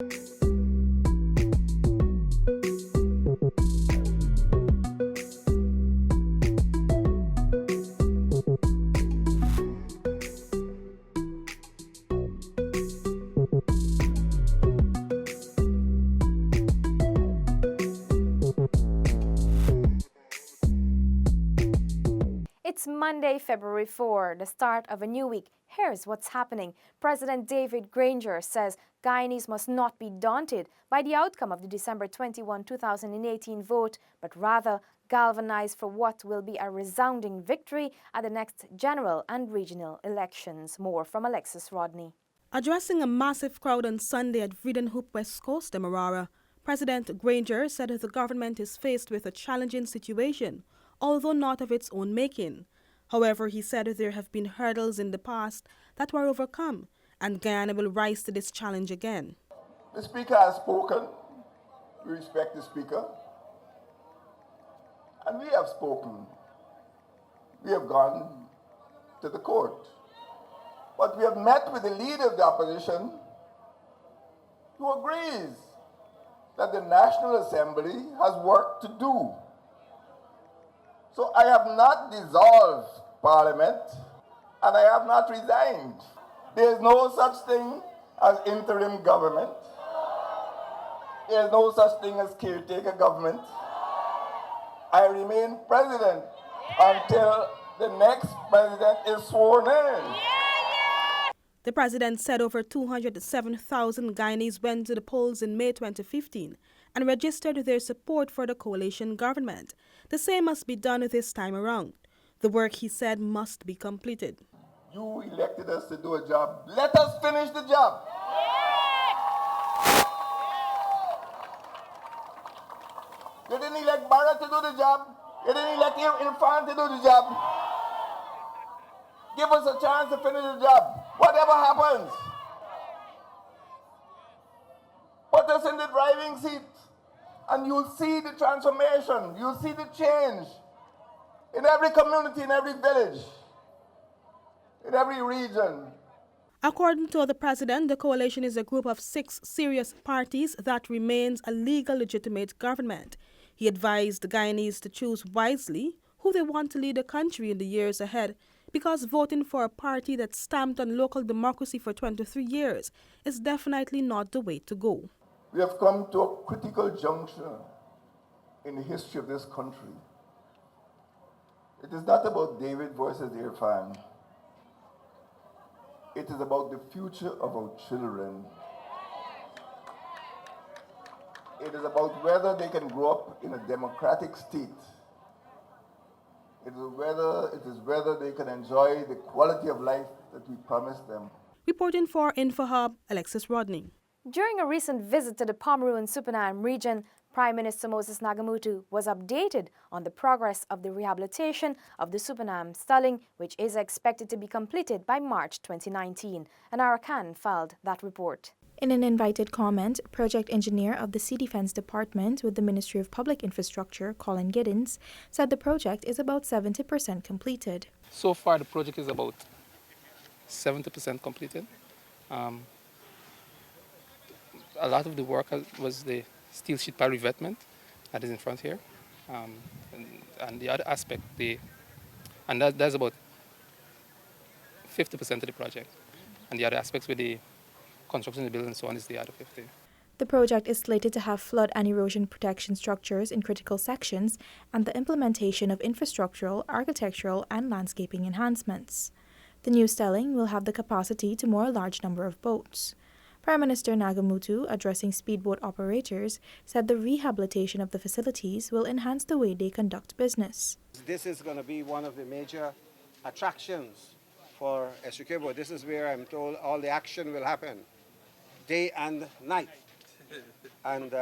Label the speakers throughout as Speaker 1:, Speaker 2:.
Speaker 1: It's Monday, February 4, the start of a new week. Here's what's happening. President David Granger says Guyanese must not be daunted by the outcome of the December 21, 2018 vote, but rather galvanize for what will be a resounding victory at the next general and regional elections. More from Alexis Rodney.
Speaker 2: Addressing a massive crowd on Sunday at Linden, West Coast, Demerara, President Granger said the government is faced with a challenging situation, although not of its own making. However, he said there have been hurdles in the past that were overcome, and Guyana will rise to this challenge again.
Speaker 3: The Speaker has spoken. We respect the Speaker. And we have spoken. We have gone to the court. But we have met with the leader of the opposition who agrees that the National Assembly has work to do. So I have not dissolved Parliament and I have not resigned. There is no such thing as interim government. There is no such thing as caretaker government. I remain president until the next president is sworn in.
Speaker 2: The president said over 207,000 Guyanese went to the polls in May 2015 and registered their support for the coalition government. The same must be done this time around. The work, he said, must be completed.
Speaker 3: You elected us to do a job. Let us finish the job. You didn't elect Barrett to do the job. You didn't elect Infant to do the job. Give us a chance to finish the job. Whatever happens, put us in the driving seat and you'll see the transformation. You'll see the change in every community, in every village, in every region.
Speaker 2: According to the president, the coalition is a group of 6 serious parties that remains a legal legitimate government. He advised the Guyanese to choose wisely who they want to lead the country in the years ahead, because voting for a party that stamped on local democracy for 23 years is definitely not the way to go.
Speaker 3: We have come to a critical juncture in the history of this country. It is not about David versus Irfan. It is about the future of our children. It is about whether they can grow up in a democratic state. It is whether they can enjoy the quality of life that we promised them.
Speaker 2: Reporting for InfoHub, Alexis Rodney.
Speaker 1: During a recent visit to the Pomeroon and Supernam region, Prime Minister Moses Nagamutu was updated on the progress of the rehabilitation of the Supernam Stalling, which is expected to be completed by March 2019. And Arakan filed that report.
Speaker 4: In an invited comment, project engineer of the Sea Defense Department with the Ministry of Public Infrastructure, Colin Giddens, said the project is about 70% completed.
Speaker 5: So far, the project is about 70% completed. A lot of the work was the steel sheet pile revetment that is in front here. And the other aspect, that's about 50% of the project. And the other aspects with the construction of the building and so on is the other 50.
Speaker 4: The project is slated to have flood and erosion protection structures in critical sections and the implementation of infrastructural, architectural, and landscaping enhancements. The new stelling will have the capacity to moor a large number of boats. Prime Minister Nagamutu, addressing speedboat operators, said the rehabilitation of the facilities will enhance the way they conduct business.
Speaker 6: This is going to be one of the major attractions for Essequibo. This is where I'm told all the action will happen, day and night. And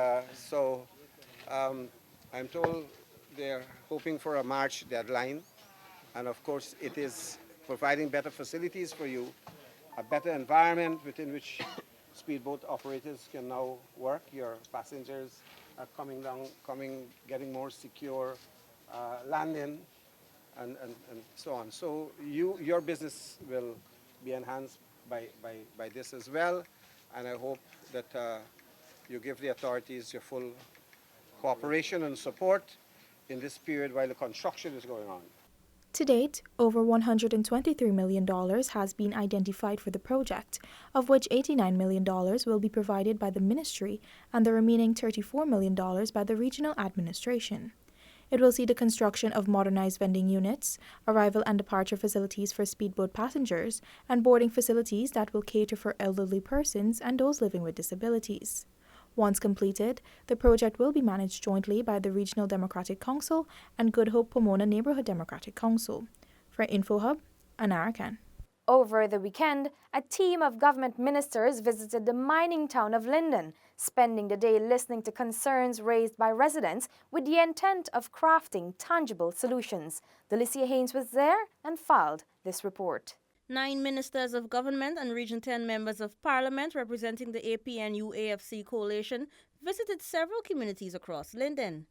Speaker 6: I'm told they're hoping for a March deadline. And of course, it is providing better facilities for you, a better environment within which speedboat operators can now work. Your passengers are getting more secure landing and so on. So your business will be enhanced by this as well. And I hope that you give the authorities your full cooperation and support in this period while the construction is going on.
Speaker 4: To date, over $123 million has been identified for the project, of which $89 million will be provided by the ministry and the remaining $34 million by the regional administration. It will see the construction of modernized vending units, arrival and departure facilities for speedboat passengers, and boarding facilities that will cater for elderly persons and those living with disabilities. Once completed, the project will be managed jointly by the Regional Democratic Council and Good Hope Pomona Neighborhood Democratic Council. For InfoHub, Anarakan.
Speaker 1: Over the weekend, a team of government ministers visited the mining town of Linden, spending the day listening to concerns raised by residents with the intent of crafting tangible solutions. Delicia Haynes was there and filed this report.
Speaker 7: 9 ministers of government and Region 10 members of parliament representing the APNU-AFC coalition visited several communities across Linden.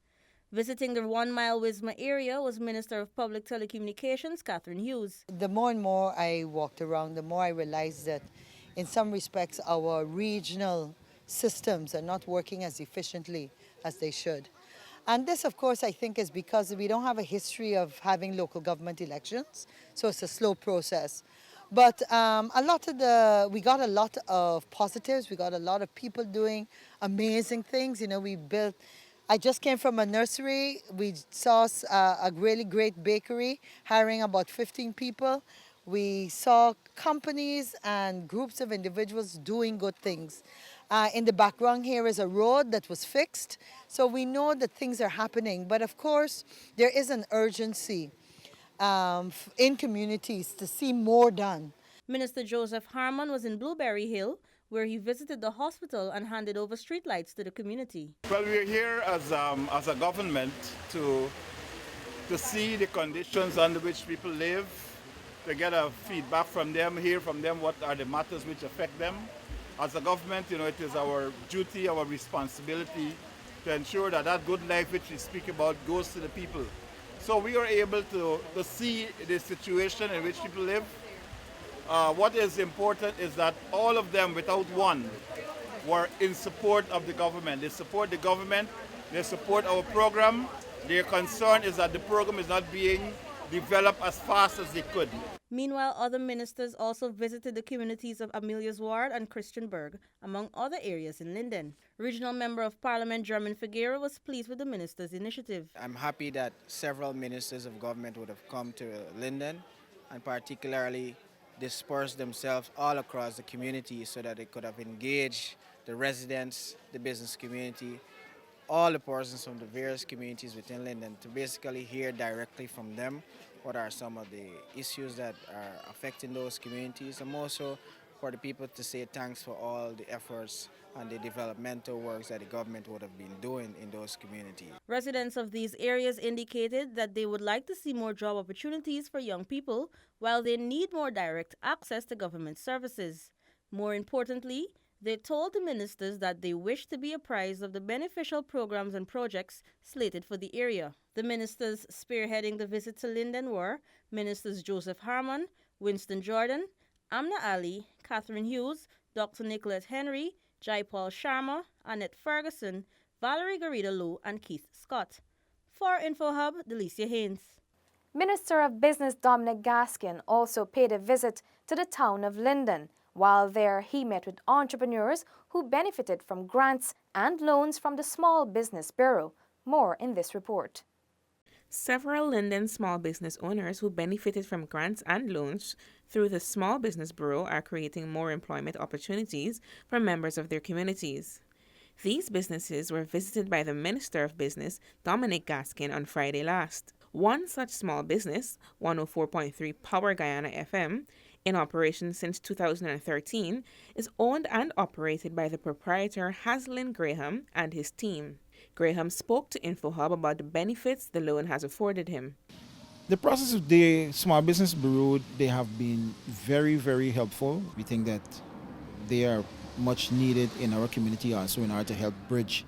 Speaker 7: Visiting the 1 Mile Wisma area was Minister of Public Telecommunications, Catherine Hughes.
Speaker 8: The more and more I walked around, the more I realized that in some respects our regional systems are not working as efficiently as they should. And this, of course, I think is because we don't have a history of having local government elections, so it's a slow process. But we got a lot of positives. We got a lot of people doing amazing things. You know, I just came from a nursery. We saw a really great bakery hiring about 15 people. We saw companies and groups of individuals doing good things. In the background here is a road that was fixed. So we know that things are happening. But of course, there is an urgency in communities to see more done.
Speaker 7: Minister Joseph Harmon was in Blueberry Hill, where he visited the hospital and handed over streetlights to the community.
Speaker 9: Well, we're here as a government to see the conditions under which people live, to get a feedback from them, hear from them what are the matters which affect them. As a government, you know, it is our duty, our responsibility to ensure that that good life which we speak about goes to the people. So we are able to see the situation in which people live. What is important is that all of them, without one, were in support of the government. They support the government, they support our program. Their concern is that the program is not being developed as fast as they could.
Speaker 7: Meanwhile, other ministers also visited the communities of Amelia's Ward and Christianburg, among other areas in Linden. Regional Member of Parliament Drummond Figueroa was pleased with the ministers' initiative.
Speaker 10: I'm happy that several ministers of government would have come to Linden and particularly dispersed themselves all across the community so that they could have engaged the residents, the business community, all the persons from the various communities within Linden to basically hear directly from them what are some of the issues that are affecting those communities, and also for the people to say thanks for all the efforts and the developmental works that the government would have been doing in those communities.
Speaker 7: Residents of these areas indicated that they would like to see more job opportunities for young people, while they need more direct access to government services. More importantly, they told the ministers that they wish to be apprised of the beneficial programs and projects slated for the area. The ministers spearheading the visit to Linden were Ministers Joseph Harmon, Winston Jordan, Amna Ali, Catherine Hughes, Dr. Nicolette Henry, Jaipal Sharma, Annette Ferguson, Valerie Garrido-Low, and Keith Scott. For InfoHub, Delicia Haynes.
Speaker 1: Minister of Business Dominic Gaskin also paid a visit to the town of Linden. While there, he met with entrepreneurs who benefited from grants and loans from the Small Business Bureau. More in this report.
Speaker 11: Several Linden small business owners who benefited from grants and loans through the Small Business Bureau are creating more employment opportunities for members of their communities. These businesses were visited by the Minister of Business, Dominic Gaskin, on Friday last. One such small business, 104.3 Power Guyana FM, in operation since 2013, is owned and operated by the proprietor Haslin Graham and his team. Graham spoke to InfoHub about the benefits the loan has afforded him.
Speaker 12: The process of the Small Business Bureau, they have been very, very helpful. We think that they are much needed in our community also in order to help bridge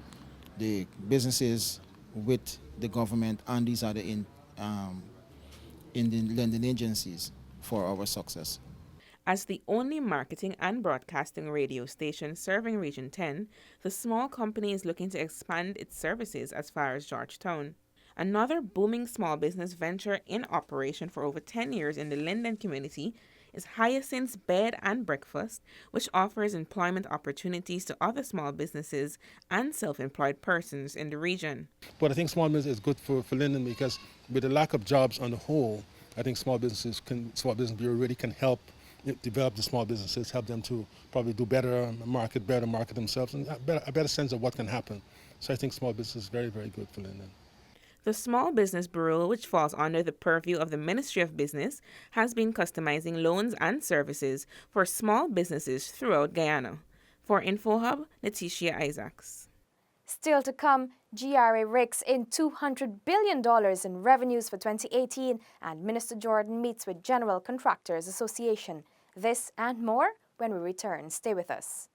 Speaker 12: the businesses with the government and these other in the Linden agencies for our success.
Speaker 11: As the only marketing and broadcasting radio station serving Region 10, the small company is looking to expand its services as far as Georgetown. Another booming small business venture in operation for over 10 years in the Linden community is Hyacinth's Bed and Breakfast, which offers employment opportunities to other small businesses and self-employed persons in the region.
Speaker 13: But I think small business is good for Linden because with the lack of jobs on the whole, I think Small Business Bureau really can help develop the small businesses, help them to probably do better market themselves, and a better sense of what can happen. So I think small business is very, very good for Linden.
Speaker 11: The Small Business Bureau, which falls under the purview of the Ministry of Business, has been customizing loans and services for small businesses throughout Guyana. For InfoHub, Letitia Isaacs.
Speaker 1: Still to come, GRA rakes in $200 billion in revenues for 2018, and Minister Jordan meets with General Contractors Association. This and more when we return. Stay with us.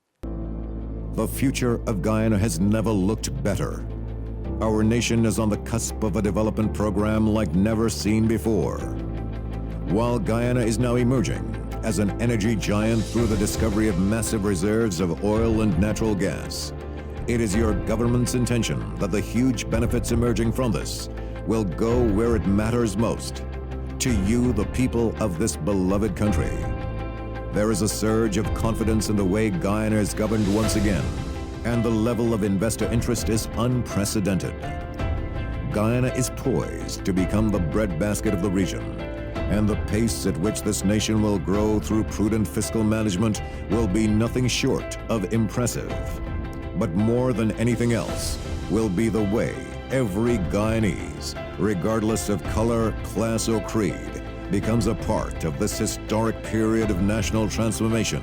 Speaker 14: The future of Guyana has never looked better. Our nation is on the cusp of a development program like never seen before. While Guyana is now emerging as an energy giant through the discovery of massive reserves of oil and natural gas, it is your government's intention that the huge benefits emerging from this will go where it matters most, to you, the people of this beloved country. There is a surge of confidence in the way Guyana is governed once again, and the level of investor interest is unprecedented. Guyana is poised to become the breadbasket of the region, and the pace at which this nation will grow through prudent fiscal management will be nothing short of impressive. But more than anything else will be the way every Guyanese, regardless of color, class, or creed, becomes a part of this historic period of national transformation,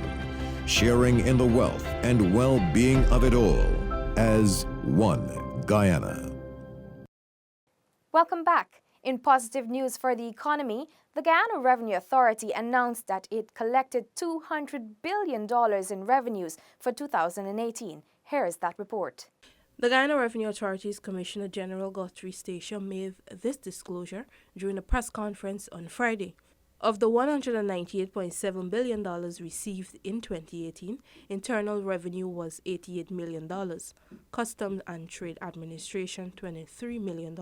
Speaker 14: sharing in the wealth and well-being of it all as one Guyana.
Speaker 1: Welcome back. In positive news for the economy, the Guyana Revenue Authority announced that it collected $200 billion in revenues for 2018. Here is that report.
Speaker 2: The Guyana Revenue Authority's Commissioner General Guthrie Stacia made this disclosure during a press conference on Friday. Of the $198.7 billion received in 2018, internal revenue was $88 million, Customs and Trade Administration $23 million,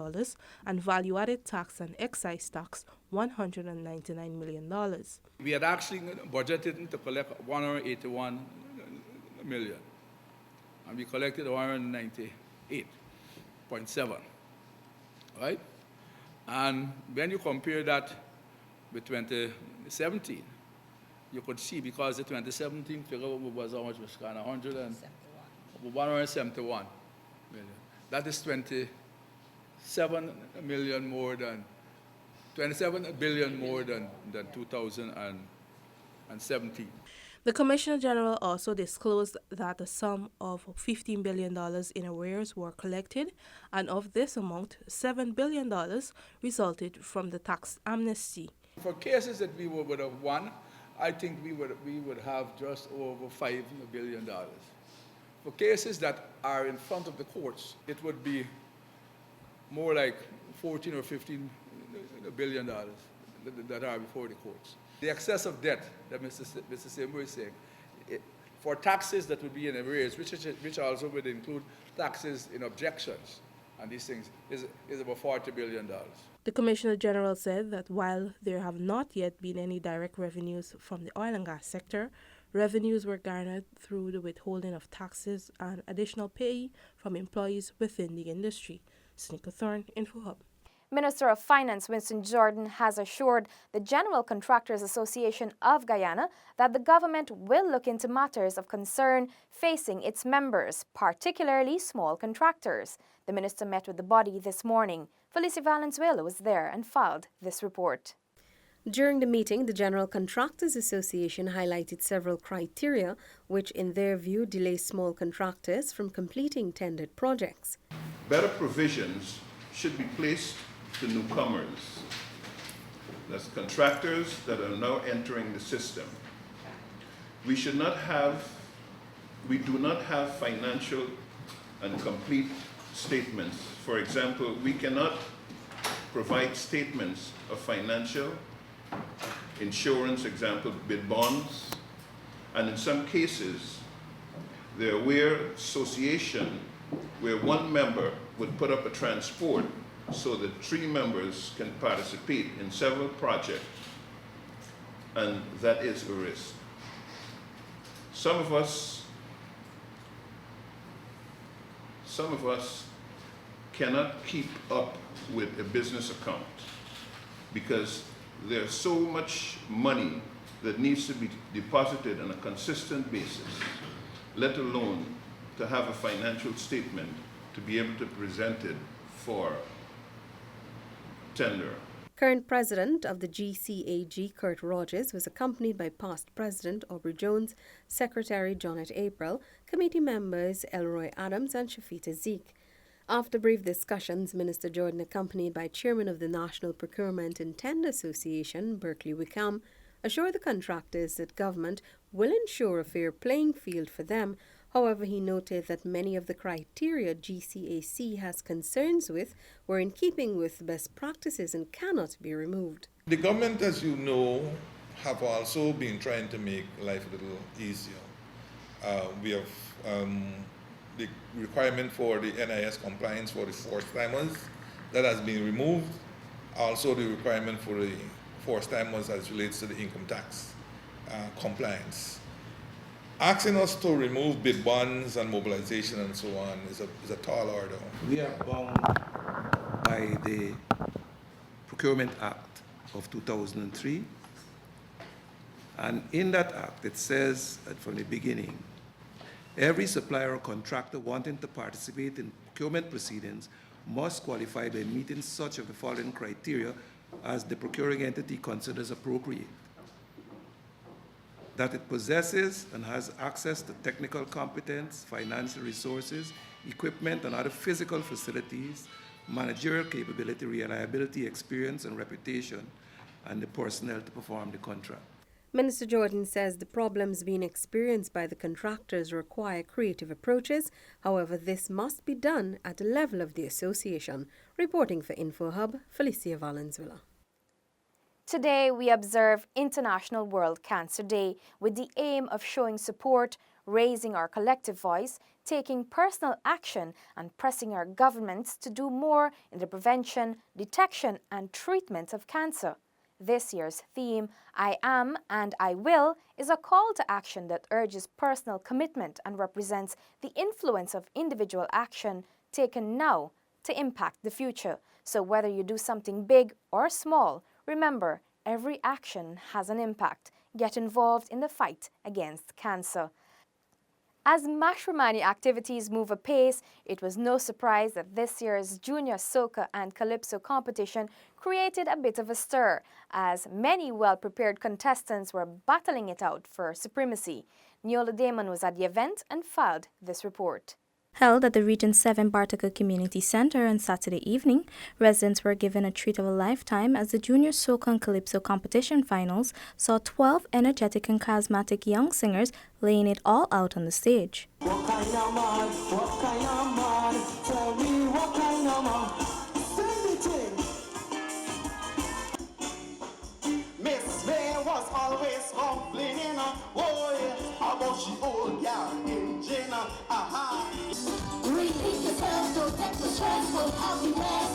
Speaker 2: and value-added tax and excise tax $199 million.
Speaker 15: We had actually budgeted to collect 181 million, and we collected 198.7, right? And when you compare that with 2017, you could see, because the 2017 figure was how much, was kind of 171 million. That is 27 billion more than 2017.
Speaker 2: The Commissioner General also disclosed that a sum of $15 billion in arrears were collected, and of this amount, $7 billion resulted from the tax amnesty.
Speaker 15: For cases that we would have won, I think we would have just over $5 billion. For cases that are in front of the courts, it would be more like 14 or 15 billion dollars that are before the courts. The excess of debt that Mr. Simbo is saying, for taxes that would be in arrears, which also would include taxes in objections and these things, is about $40 billion.
Speaker 2: The Commissioner General said that while there have not yet been any direct revenues from the oil and gas sector, revenues were garnered through the withholding of taxes and additional pay from employees within the industry. Sneaker Thorne, InfoHub.
Speaker 1: Minister of Finance Winston Jordan has assured the General Contractors Association of Guyana that the government will look into matters of concern facing its members, particularly small contractors. The minister met with the body this morning. Felicia Valenzuela was there and filed this report.
Speaker 16: During the meeting, the General Contractors Association highlighted several criteria which, in their view, delay small contractors from completing tendered projects.
Speaker 9: Better provisions should be placed to newcomers, that's contractors that are now entering the system. We do not have financial and complete statements. For example, we cannot provide statements of financial insurance, example, bid bonds, and in some cases, there were association where one member would put up a transport so that 3 members can participate in several projects, and that is a risk. Some of us cannot keep up with a business account because there's so much money that needs to be deposited on a consistent basis, let alone to have a financial statement to be able to present it for tender.
Speaker 16: Current president of the GCAG, Kurt Rogers, was accompanied by past president Aubrey Jones, secretary Janet April, committee members Elroy Adams and Shafita Zeke. After brief discussions, Minister Jordan, accompanied by chairman of the National Procurement and Tender Association, Berkeley Wickham, assured the contractors that government will ensure a fair playing field for them. However, he noted that many of the criteria GCAC has concerns with were in keeping with best practices and cannot be removed.
Speaker 17: The government, as you know, have also been trying to make life a little easier. We have the requirement for the NIS compliance for the first-timers that has been removed. Also the requirement for the first-timers as relates to the income tax compliance. Asking us to remove bid bonds and mobilization and so on is a tall order.
Speaker 18: We are bound by the Procurement Act of 2003. And in that act, it says that from the beginning, every supplier or contractor wanting to participate in procurement proceedings must qualify by meeting such of the following criteria as the procuring entity considers appropriate: that it possesses and has access to technical competence, financial resources, equipment, and other physical facilities, managerial capability, reliability, experience, and reputation, and the personnel to perform the contract.
Speaker 16: Minister Jordan says the problems being experienced by the contractors require creative approaches. However, this must be done at the level of the association. Reporting for InfoHub, Felicia Valenzuela.
Speaker 1: Today, we observe International World Cancer Day with the aim of showing support, raising our collective voice, taking personal action, and pressing our governments to do more in the prevention, detection, and treatment of cancer. This year's theme, I Am and I Will, is a call to action that urges personal commitment and represents the influence of individual action taken now to impact the future. So whether you do something big or small, remember, every action has an impact. Get involved in the fight against cancer. As matrimony activities move apace, it was no surprise that this year's Junior Soca and Calypso competition created a bit of a stir, as many well-prepared contestants were battling it out for supremacy. Neola Damon was at the event and filed this report.
Speaker 4: Held at the Region 7 Bartica Community Center on Saturday evening, residents were given a treat of a lifetime as the Junior Soca and Calypso competition finals saw 12 energetic and charismatic young singers laying it all out on the stage.
Speaker 19: What kind of man? What kind of man? Tell me what kind of man? Send it in. Miss May was always complaining, oh yeah, about she old girl in Jenna, aha. Repeat yourself, don't take the stressful happiness.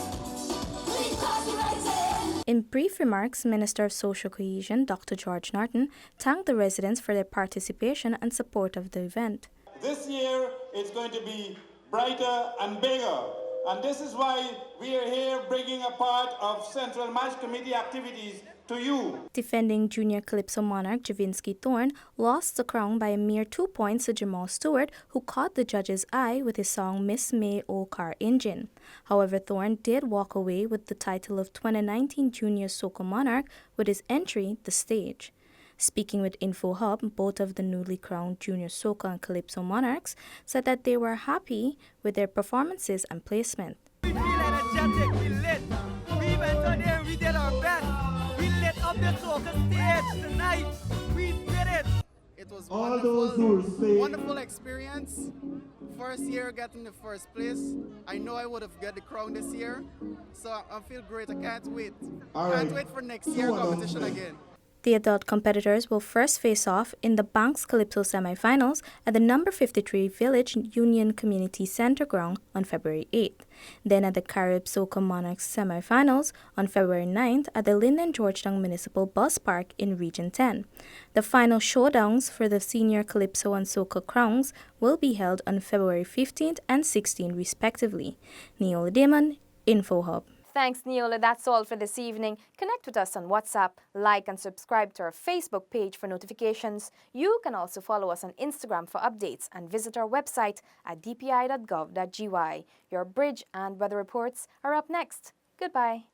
Speaker 19: Please copyright it.
Speaker 4: In brief remarks, Minister of Social Cohesion, Dr. George Norton, thanked the residents for their participation and support of the event.
Speaker 20: This year, it's going to be brighter and bigger. And this is why we are here bringing a part of Central Match Committee activities to you.
Speaker 4: Defending Junior Calypso monarch Javinsky Thorne lost the crown by a mere 2 points to Jamal Stewart, who caught the judge's eye with his song Miss May O Car Engine. However, Thorne did walk away with the title of 2019 Junior Soca Monarch with his entry the stage. Speaking with InfoHub, both of the newly crowned Junior Soca and Calypso monarchs said that they were happy with their performances and placement.
Speaker 19: We feel energetic, we lit. We went on there and we did our best. We lit up the soca stage tonight. We did it.
Speaker 21: It was wonderful experience. First year getting the first place. I know I would have got the crown this year. So I feel great. I can't wait. Can't wait for next year competition again.
Speaker 4: The adult competitors will first face off in the Banks Calypso semifinals at the number 53 Village Union Community Center ground on February 8th. Then at the Carib Soca Monarchs semifinals on February 9th at the Linden Georgetown Municipal Bus Park in Region 10. The final showdowns for the Senior Calypso and Soca crowns will be held on February 15th and 16th respectively. Neola Damon, InfoHub.
Speaker 1: Thanks, Neola. That's all for this evening. Connect with us on WhatsApp, like and subscribe to our Facebook page for notifications. You can also follow us on Instagram for updates and visit our website at dpi.gov.gy. Your bridge and weather reports are up next. Goodbye.